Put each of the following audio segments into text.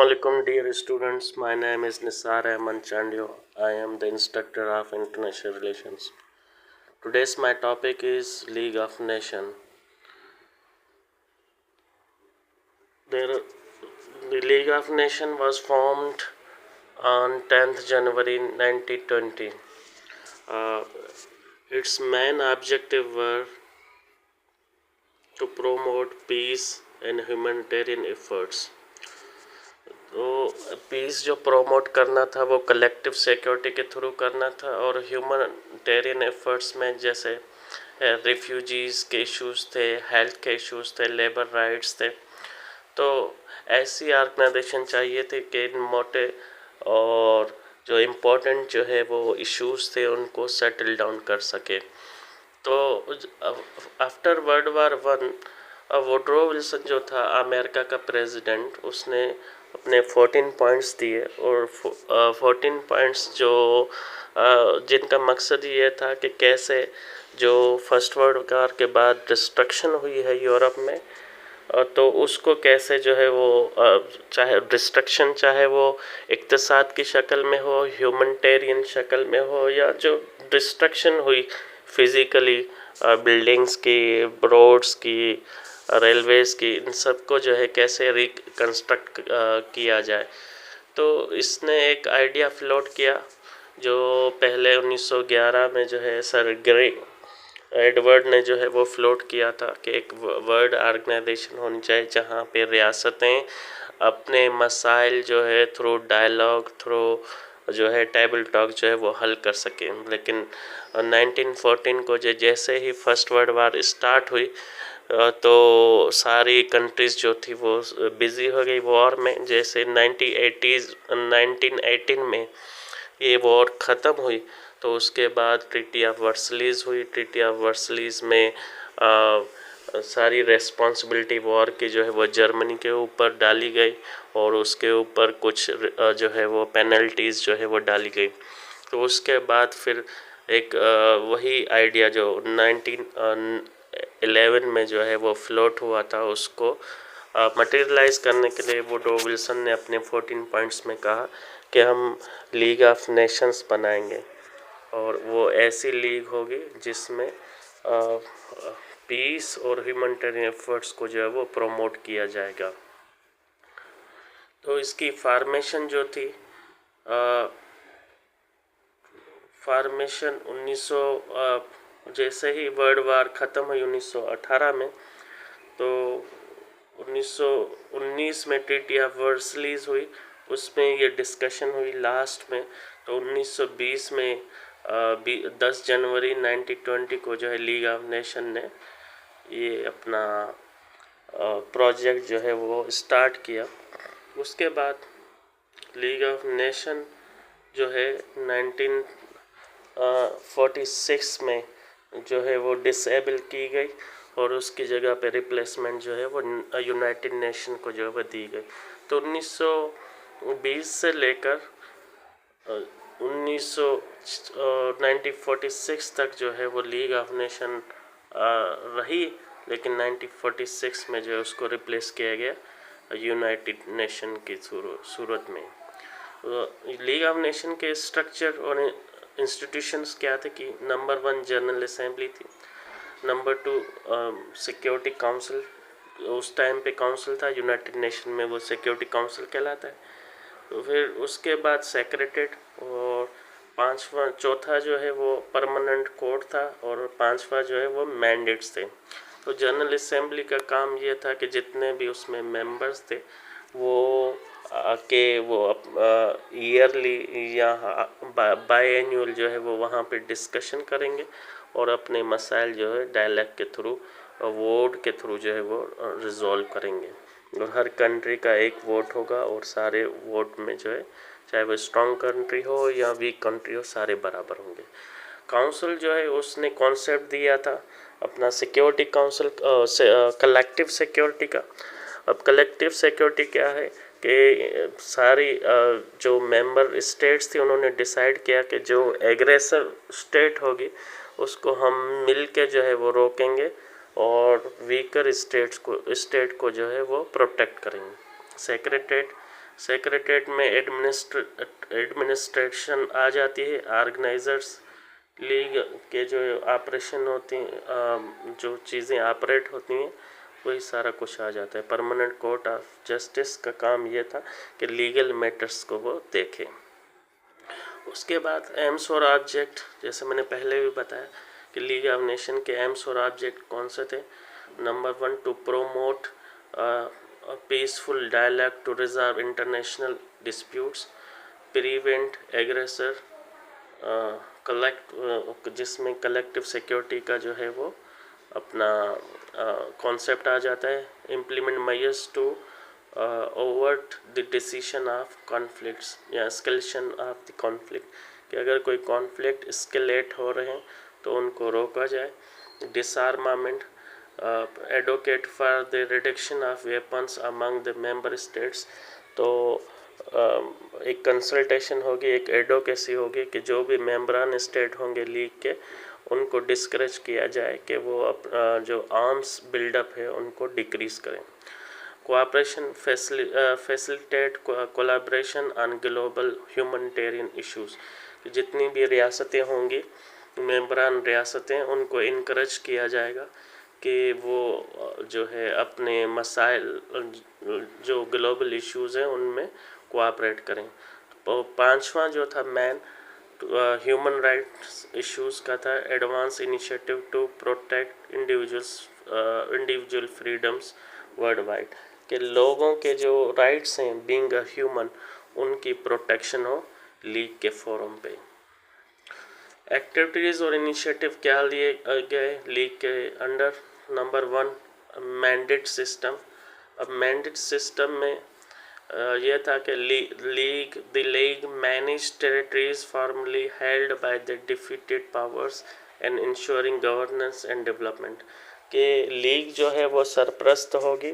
Assalamualaikum dear students, my name is Nisar Ahmad Chandio. I am the instructor of International Relations. Today's my topic is League of Nations. The League of Nations was formed on 10th January 1920. Its main objective were to promote peace and humanitarian efforts. तो piece जो promote करना था वो collective security के through करना था, और humanitarian efforts में जैसे रिफ्यूजीज़ के इश्यूज़ थे, हेल्थ के इश्यूज़ थे, लेबर राइट्स थे। तो ऐसी ऑर्गेनाइजेशन चाहिए थी कि इन मोटे और जो इम्पोर्टेंट जो है वो इश्यूज़ थे उनको सेटल डाउन कर सके। तो after world war one Woodrow Wilson जो था अमेरिका का प्रेसिडेंट, उसने अपने 14 पॉइंट्स दिए, और 14 पॉइंट्स जो जिनका मकसद ये था कि कैसे जो फर्स्ट वर्ल्ड वार के बाद डिस्ट्रक्शन हुई है यूरोप में, तो उसको कैसे जो है वो चाहे डिस्ट्रक्शन चाहे वो इक़्तिसाद की शक्ल में हो, ह्यूमनिटेरियन शक्ल में हो, या जो डिस्ट्रक्शन हुई फिज़िकली बिल्डिंग्स की, रोड्स की, रेलवेज़ की, इन सब को जो है कैसे रिकन्स्ट्रक्ट किया जाए। तो इसने एक आइडिया फ्लोट किया जो पहले 1911 में जो है सर ग्रे एडवर्ड ने जो है वो फ्लोट किया था कि एक वर्ल्ड ऑर्गेनाइजेशन होनी चाहिए जहाँ पे रियासतें अपने मसाइल जो है थ्रू डायलॉग, थ्रू जो है टेबल टॉक जो है वो हल कर सकें। लेकिन 1914 को जैसे ही फर्स्ट वर्ल्ड वार स्टार्ट हुई तो सारी कंट्रीज़ जो थी वो बिज़ी हो गई वॉर में। जैसे 1918 में ये वॉर ख़त्म हुई तो उसके बाद ट्रीटी ऑफ वर्सलीज हुई। ट्रीटी ऑफ वर्सलीज में सारी रेस्पॉन्सिबिलिटी वॉर की जो है वो जर्मनी के ऊपर डाली गई, और उसके ऊपर कुछ जो है वो पेनल्टीज़ जो है वो डाली गई। तो उसके बाद फिर एक वही आइडिया जो 1911 में जो है वो फ्लोट हुआ था, उसको मटेरियलाइज करने के लिए वुडरो विल्सन ने अपने 14 पॉइंट्स में कहा कि हम लीग ऑफ नेशंस बनाएंगे, और वो ऐसी लीग होगी जिसमें पीस और ह्यूमनिटेरियन एफर्ट्स को जो है वो प्रमोट किया जाएगा। तो इसकी फार्मेशन जो थी, फार्मेशन 1900 जैसे ही वर्ल्ड वार ख़त्म हुई 1918 में, तो 1919 में ट्रीटी ऑफ वर्सलीज हुई, उसमें ये डिस्कशन हुई लास्ट में। तो 1920 में 10 जनवरी 1920 को जो है लीग ऑफ नेशन ने ये अपना प्रोजेक्ट जो है वो स्टार्ट किया। उसके बाद लीग ऑफ नेशन जो है 1946 में जो है वो डिसेबल की गई, और उसकी जगह पे रिप्लेसमेंट जो है वो यूनाइटेड नेशन को जो है वो दी गई। तो 1920 से लेकर 1946 तक जो है वो लीग ऑफ नेशन रही, लेकिन 1946 में जो है उसको रिप्लेस किया गया यूनाइटेड नेशन की सूरत में। लीग ऑफ नेशन के स्ट्रक्चर और इंस्टीट्यूशंस क्या थे कि नंबर 1 जनरल असेंबली थी, नंबर 2 सिक्योरिटी काउंसिल, उस टाइम पे काउंसिल था, यूनाइटेड नेशन में वो सिक्योरिटी काउंसिल कहलाता है। तो फिर उसके बाद सेक्रेटेरिएट, और चौथा जो है वो परमानेंट कोर्ट था, और 5वां जो है वो मैंडेट्स थे। तो जनरल असेंबली का काम ये था कि जितने भी उसमें मेंबर्स थे वो वो ईयरली या बाई एनुअल जो है वो वहाँ पे डिस्कशन करेंगे, और अपने मसाइल जो है डायलॉग के थ्रू, वोट के थ्रू जो है वो रिजॉल्व करेंगे। और हर कंट्री का एक वोट होगा, और सारे वोट में जो है चाहे वो स्ट्रॉन्ग कंट्री हो या वीक कंट्री हो, सारे बराबर होंगे। काउंसिल जो है उसने कॉन्सेप्ट दिया था अपना सिक्योरिटी काउंसिल कलेक्टिव सिक्योरिटी का। अब कलेक्टिव सिक्योरिटी क्या है कि सारी जो मेंबर स्टेट्स थी उन्होंने डिसाइड किया कि जो एग्रेसर स्टेट होगी उसको हम मिल के जो है वो रोकेंगे, और वीकर स्टेट को जो है वो प्रोटेक्ट करेंगे। सेक्रेटेरिएट सेक्रेटरीट में एडमिनिस्ट्रेशन आ जाती है। ऑर्गेनाइजर्स लीग के जो ऑपरेशन होती हैं, जो चीज़ें ऑपरेट होती हैं, वही सारा कुछ आ जाता है। परमानेंट कोर्ट ऑफ जस्टिस का काम ये था कि लीगल मैटर्स को वो देखे। उसके बाद एम्स और ऑब्जेक्ट, जैसे मैंने पहले भी बताया कि लीग ऑफ नेशन के एम्स और ऑब्जेक्ट कौन से थे। Number 1, to promote peaceful dialogue to resolve international disputes, prevent aggressor, जिसमें कलेक्टिव सिक्योरिटी का जो है वो अपना कॉन्सेप्ट आ जाता है। Implement measures to avert the decision of conflicts या एस्केलेशन ऑफ द कॉन्फ्लिक्ट, कि अगर कोई कॉन्फ्लिक्ट एस्केलेट हो रहे हैं तो उनको रोका जाए। डिसआर्मामेंट, advocate for the reduction of weapons among the member states, तो एक कंसल्टेशन होगी, एक एडवोकेसी होगी कि जो भी मेंबरान स्टेट होंगे लीग के, उनको डिस्करेज किया जाए कि वो जो आर्म्स बिल्डअप है उनको डिक्रीज़ करें। Cooperation facilitate collaboration on global humanitarian issues, जितनी भी रियासतें होंगी, मेंबरान रियासतें, उनको इनकरेज किया जाएगा कि वो जो है अपने मसाइल, जो ग्लोबल इश्यूज़ हैं, उनमें कोऑपरेट करें। तो 5वां जो था मैन ह्यूमन राइट्स इश्यूज़ का था, advance initiative to protect individual freedoms world wide, कि लोगों के जो राइट्स हैं बीइंग अ ह्यूमन, उनकी प्रोटेक्शन हो लीग के फोरम पे। एक्टिविटीज़ और इनिशिएटिव क्या लिए गए लीग के अंडर। Number 1, mandate system. अब मैंडेट सिस्टम में यह था कि league manage territories formerly held by the defeated powers and ensuring governance and development, कि लीग जो है वो सरप्रस्त होगी,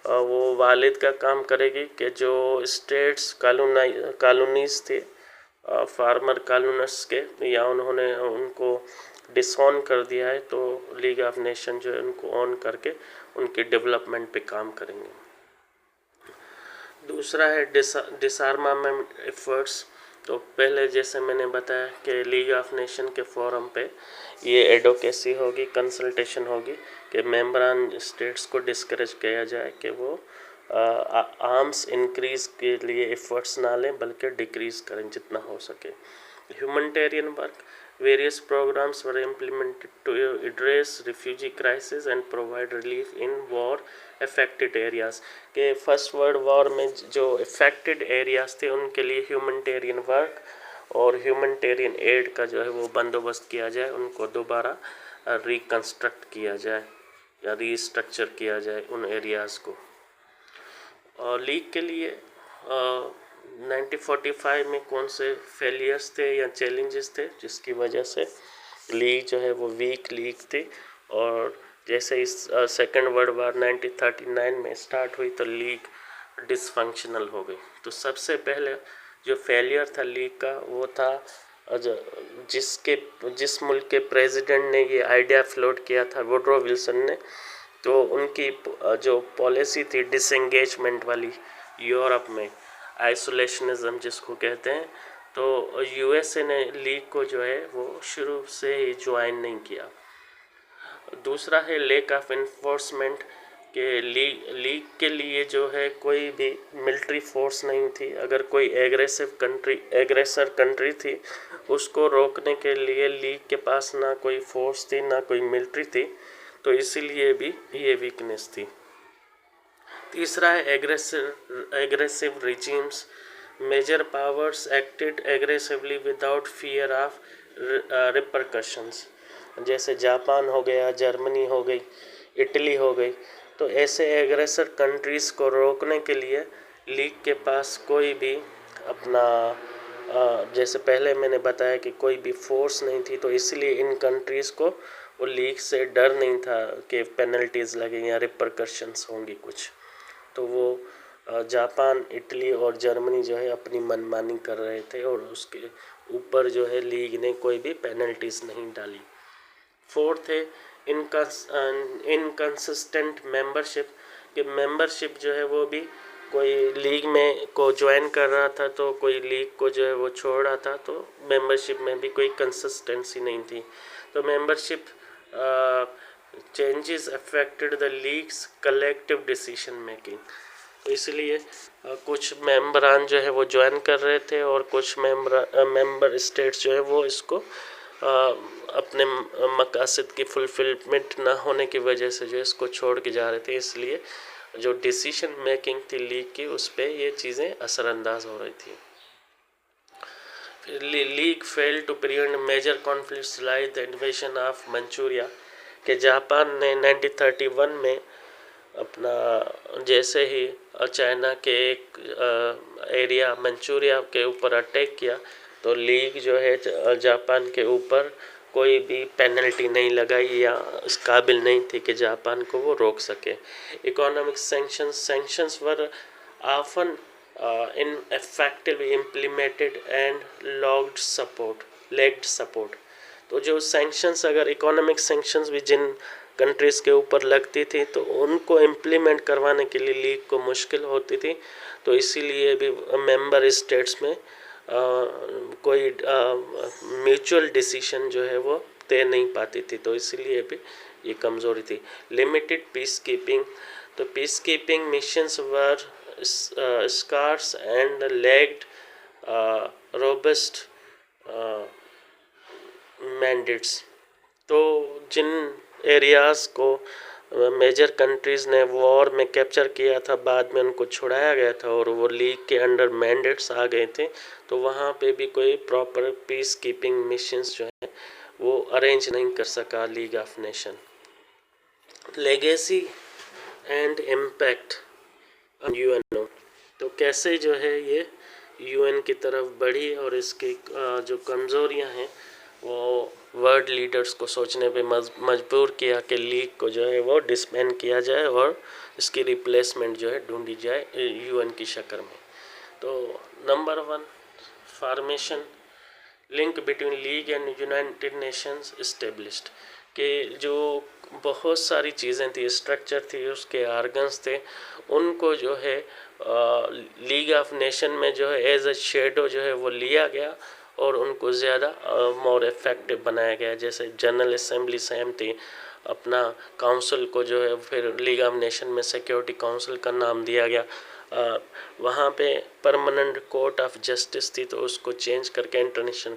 वो वालिद का काम करेगी कि जो स्टेट्स कॉलोनीज थे, फार्मर कॉलोनिस्ट के, या उन्होंने उनको डिसऑन कर दिया है, तो लीग ऑफ नेशन जो है उनको ऑन करके उनके डेवलपमेंट पे काम करेंगे। दूसरा है डिसआर्मामेंट एफर्ट्स। तो पहले जैसे मैंने बताया कि लीग ऑफ नेशन के फोरम पे ये एडवोकेसी होगी, कंसल्टेशन होगी कि मेंबरान स्टेट्स को डिस्करेज किया जाए कि वो आर्म्स इंक्रीज़ के लिए एफर्ट्स ना लें, बल्कि डिक्रीज़ करें जितना हो सके। Humanitarian work, various programs were implemented to address refugee crisis and provide relief in war affected areas, के फर्स्ट वर्ल्ड वॉर में जो affected areas थे उनके लिए ह्यूमनिटेरियन वर्क और ह्यूमनिटेरियन एड का जो है वो बंदोबस्त किया जाए, उनको दोबारा रिकन्स्ट्रक्ट किया जाए या रीस्ट्रक्चर किया जाए उन एरियाज़ को। और लीग के लिए 1945 में कौन से फेलियर्स थे या चैलेंजेस थे जिसकी वजह से लीग जो है वो वीक लीग थी, और जैसे इस सेकेंड वर्ल्ड वार 1939 में स्टार्ट हुई तो लीग डिसफंक्शनल हो गई। तो सबसे पहले जो फेलियर था लीग का वो था जिस मुल्क के प्रेसिडेंट ने ये आइडिया फ्लोट किया था, वुडरो विल्सन ने, तो उनकी जो पॉलिसी थी डिसएंगेजमेंट वाली यूरोप में, आइसोलेशनिज्म जिसको कहते हैं, तो यूएसए ने लीग को जो है वो शुरू से ही ज्वाइन नहीं किया। दूसरा है लेक ऑफ इन्फोर्समेंट, के लीग के लिए जो है कोई भी मिलिट्री फोर्स नहीं थी। अगर कोई एग्रेसर कंट्री थी, उसको रोकने के लिए लीग के पास ना कोई फोर्स थी ना कोई मिलिट्री थी, तो इसीलिए भी ये वीकनेस थी। तीसरा है aggressive regimes, major powers acted aggressively without fear of repercussions, जैसे जापान हो गया, जर्मनी हो गई, इटली हो गई। तो ऐसे एग्रेसर कंट्रीज़ को रोकने के लिए लीग के पास कोई भी अपना जैसे पहले मैंने बताया कि कोई भी फोर्स नहीं थी, तो इसलिए इन कंट्रीज़ को वो लीग से डर नहीं था कि पेनल्टीज़ लगेंगी या रिपरकशंस होंगी कुछ। तो वो जापान, इटली और जर्मनी जो है अपनी मनमानी कर रहे थे, और उसके ऊपर जो है लीग ने कोई भी पेनल्टीज़ नहीं डाली। फोर्थ है इनकंसिस्टेंट मेंबरशिप, कि मेंबरशिप जो है वो भी कोई लीग में को ज्वाइन कर रहा था तो कोई लीग को जो है वो छोड़ रहा था, तो मेंबरशिप में भी कोई कंसिस्टेंसी नहीं थी। तो membership changes affected the leagues collective decision making. तो इसलिए कुछ मेंबरान जो है वो ज्वाइन कर रहे थे और कुछ मेंबर स्टेट्स जो है वो इसको अपने मकासद की फुलफिलमेंट ना होने की वजह से जो इसको छोड़ के जा रहे थे। इसलिए जो डिसीजन मेकिंग थी लीग की, उस पर ये चीज़ें असरअंदाज हो रही थी। फिर league fail to prevent major conflicts like the invasion of Manchuria, कि जापान ने 1931 में अपना जैसे ही चाइना के एक एरिया मंचूरिया के ऊपर अटैक किया, तो लीग जो है जापान के ऊपर कोई भी पेनल्टी नहीं लगाई या इस काबिल नहीं थी कि जापान को वो रोक सके। Economic sanctions were often ineffectively implemented and lacked support। तो जो सैंक्शंस, अगर इकोनॉमिक सैंक्शंस भी जिन कंट्रीज़ के ऊपर लगती थी तो उनको इम्प्लीमेंट करवाने के लिए लीग को मुश्किल होती थी। तो इसीलिए भी मेंबर स्टेट्स में कोई म्यूचुअल डिसीजन जो है वो तय नहीं पाती थी, तो इसीलिए भी ये कमज़ोरी थी। लिमिटेड पीस कीपिंग, तो peace keeping missions were scarce and lacked robust mandates। तो जिन एरियाज़ को मेजर कंट्रीज़ ने वॉर में कैप्चर किया था, बाद में उनको छुड़ाया गया था और वो लीग के अंडर मैंडेट्स आ गए थे, तो वहाँ पे भी कोई प्रॉपर पीस कीपिंग मिशंस जो है वो अरेंज नहीं कर सका league of nation. Legacy and impact UNO, तो कैसे जो है ये यूएन की तरफ बढ़ी और इसकी जो कमज़ोरियां हैं वो वर्ल्ड लीडर्स को सोचने पे मजबूर किया कि लीग को जो है वो डिसबैंड किया जाए और इसकी रिप्लेसमेंट जो है ढूंढी जाए यूएन की शक्ल में। तो number 1, formation link between league and United Nations established, कि जो बहुत सारी चीज़ें थी, स्ट्रक्चर थी, उसके आर्गन्स थे, उनको जो है लीग ऑफ नेशन में जो है एज अ शेडो जो है वो लिया गया और उनको ज़्यादा मोर इफेक्टिव बनाया गया। जैसे जनरल असेंबली सेम थी, अपना काउंसिल को जो है फिर लीग ऑफ नेशन में सिक्योरिटी काउंसिल का नाम दिया गया। वहाँ पे परमानेंट कोर्ट ऑफ जस्टिस थी, तो उसको चेंज करके इंटरनेशनल